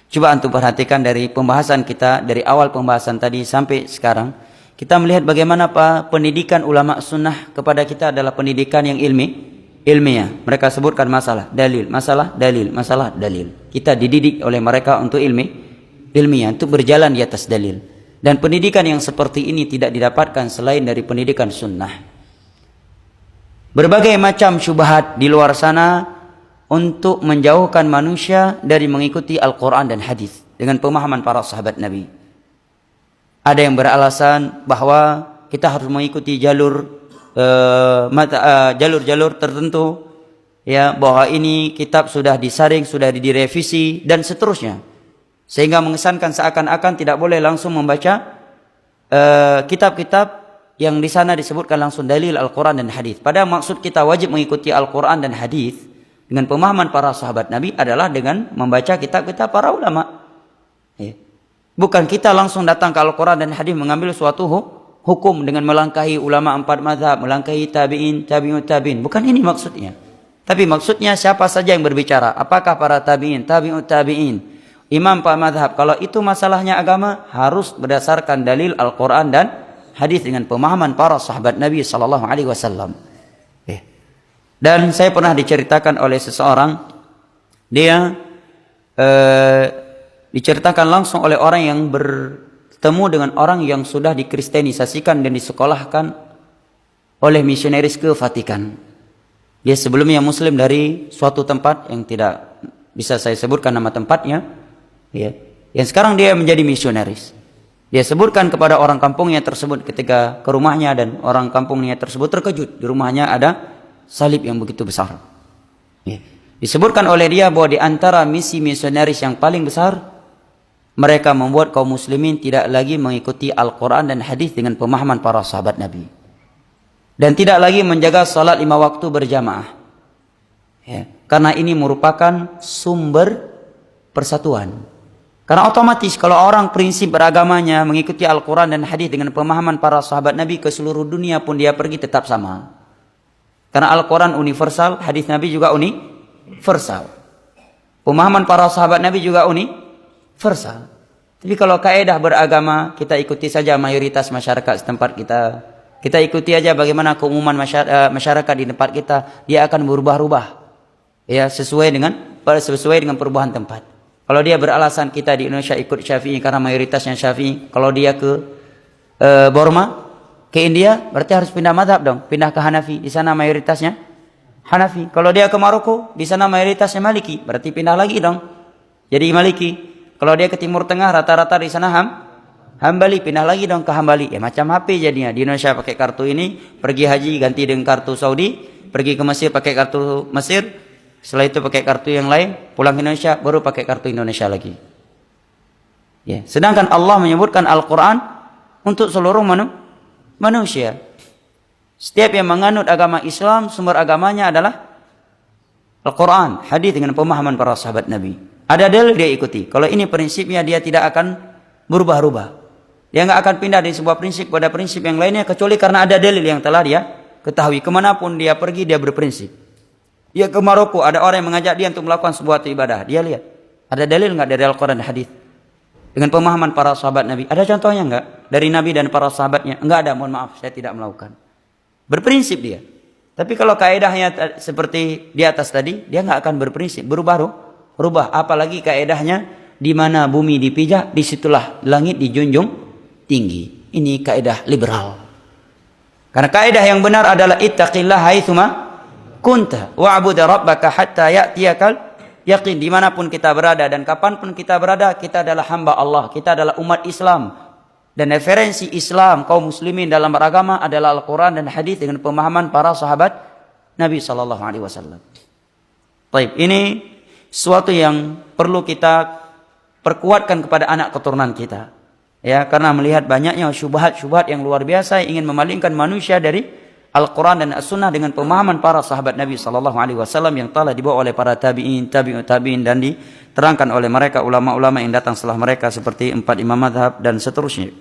Coba antum perhatikan dari pembahasan kita, dari awal pembahasan tadi sampai sekarang, kita melihat bagaimana pendidikan ulama sunnah kepada kita adalah pendidikan yang ilmiah. Mereka sebutkan masalah dalil, masalah dalil, masalah dalil. Kita dididik oleh mereka untuk ilmiah, untuk berjalan di atas dalil. Dan pendidikan yang seperti ini tidak didapatkan selain dari pendidikan sunnah. Berbagai macam syubhat di luar sana untuk menjauhkan manusia dari mengikuti Al-Quran dan hadis dengan pemahaman para sahabat Nabi. Ada yang beralasan bahwa kita harus mengikuti jalur-jalur tertentu, ya, bahwa ini kitab sudah disaring, sudah direvisi dan seterusnya, sehingga mengesankan seakan-akan tidak boleh langsung membaca kitab-kitab yang di sana disebutkan langsung dalil Al-Quran dan hadis. Padahal maksud kita wajib mengikuti Al-Quran dan hadis dengan pemahaman para sahabat Nabi adalah dengan membaca kitab-kitab para ulama. Ya. Bukan kita langsung datang ke Al-Quran dan hadis mengambil suatu hukum dengan melangkahi ulama 4 mazhab, melangkahi tabi'in, tabi'ut tabi'in. Bukan ini maksudnya. Tapi maksudnya siapa saja yang berbicara. Apakah para tabi'in, tabi'ut tabi'in, imam 4 mazhab. Kalau itu masalahnya agama, harus berdasarkan dalil Al-Quran dan hadis dengan pemahaman para sahabat Nabi SAW. Dan saya pernah diceritakan oleh seseorang, dia diceritakan langsung oleh orang yang bertemu dengan orang yang sudah dikristenisasikan dan disekolahkan oleh misionaris ke Vatikan. Dia sebelumnya muslim dari suatu tempat yang tidak bisa saya sebutkan nama tempatnya, ya. Yang sekarang dia menjadi misionaris. Dia sebutkan kepada orang kampungnya tersebut ketika ke rumahnya, dan orang kampungnya tersebut terkejut. Di rumahnya ada salib yang begitu besar. Ya. Disebutkan oleh dia bahwa di antara misi misionaris yang paling besar, mereka membuat kaum muslimin tidak lagi mengikuti Al-Quran dan hadis dengan pemahaman para sahabat Nabi. Dan tidak lagi menjaga salat 5 waktu berjamaah. Ya. Karena ini merupakan sumber persatuan. Karena otomatis kalau orang prinsip beragamanya mengikuti Al-Quran dan hadis dengan pemahaman para sahabat Nabi, ke seluruh dunia pun dia pergi tetap sama. Karena Al-Quran universal, hadis Nabi juga universal. Pemahaman para sahabat Nabi juga universal. Tapi kalau kaidah beragama, kita ikuti saja mayoritas masyarakat setempat kita. Kita ikuti aja bagaimana keumuman masyarakat di tempat kita. Dia akan berubah-ubah, ya, sesuai dengan perubahan tempat. Kalau dia beralasan kita di Indonesia ikut Syafi'i karena mayoritasnya Syafi'i, kalau dia ke Burma, ke India, berarti harus pindah mazhab dong, pindah ke Hanafi. Di sana mayoritasnya Hanafi. Kalau dia ke Maroko, di sana mayoritasnya Maliki, berarti pindah lagi dong, jadi Maliki. Kalau dia ke Timur Tengah, rata-rata di sana Hambali, pindah lagi dong ke Hambali. Ya macam HP jadinya. Di Indonesia pakai kartu ini, pergi haji ganti dengan kartu Saudi, pergi ke Mesir pakai kartu Mesir, setelah itu pakai kartu yang lain, pulang ke Indonesia baru pakai kartu Indonesia lagi. Ya, sedangkan Allah menyebutkan Al-Quran untuk seluruh manusia. Setiap yang menganut agama Islam, sumber agamanya adalah Al-Quran, hadis dengan pemahaman para sahabat Nabi. Ada dalil dia ikuti. Kalau ini prinsipnya, dia tidak akan berubah-ubah. Dia nggak akan pindah dari sebuah prinsip pada prinsip yang lainnya, kecuali karena ada dalil yang telah dia ketahui. Kemanapun dia pergi, dia berprinsip. Dia ke Maroko, ada orang yang mengajak dia untuk melakukan sebuah ibadah. Dia lihat, ada dalil nggak dari Al-Quran dan hadis dengan pemahaman para sahabat Nabi? Ada contohnya enggak dari Nabi dan para sahabatnya? Enggak ada, mohon maaf, saya tidak melakukan. Berprinsip dia. Tapi kalau kaedahnya seperti di atas tadi, dia enggak akan berprinsip, berubah. Apalagi kaedahnya di mana bumi dipijak, disitulah langit dijunjung tinggi. Ini kaedah liberal. Karena kaedah yang benar adalah ittaqillah haitsuma kunta wa'bud rabbaka hatta ya'tiyakal yakin. Dimanapun kita berada dan kapanpun kita berada, kita adalah hamba Allah, kita adalah umat Islam. Dan referensi Islam kaum muslimin dalam beragama adalah Al-Quran dan hadis dengan pemahaman para sahabat Nabi SAW. Baik, ini sesuatu yang perlu kita perkuatkan kepada anak keturunan kita, ya, karena melihat banyaknya syubhat-syubhat yang luar biasa yang ingin memalingkan manusia dari Al-Quran dan As-Sunnah dengan pemahaman para sahabat Nabi SAW yang telah dibawa oleh para tabi'in, tabi'ut tabi'in, dan diterangkan oleh mereka ulama-ulama yang datang setelah mereka seperti 4 imam mazhab dan seterusnya.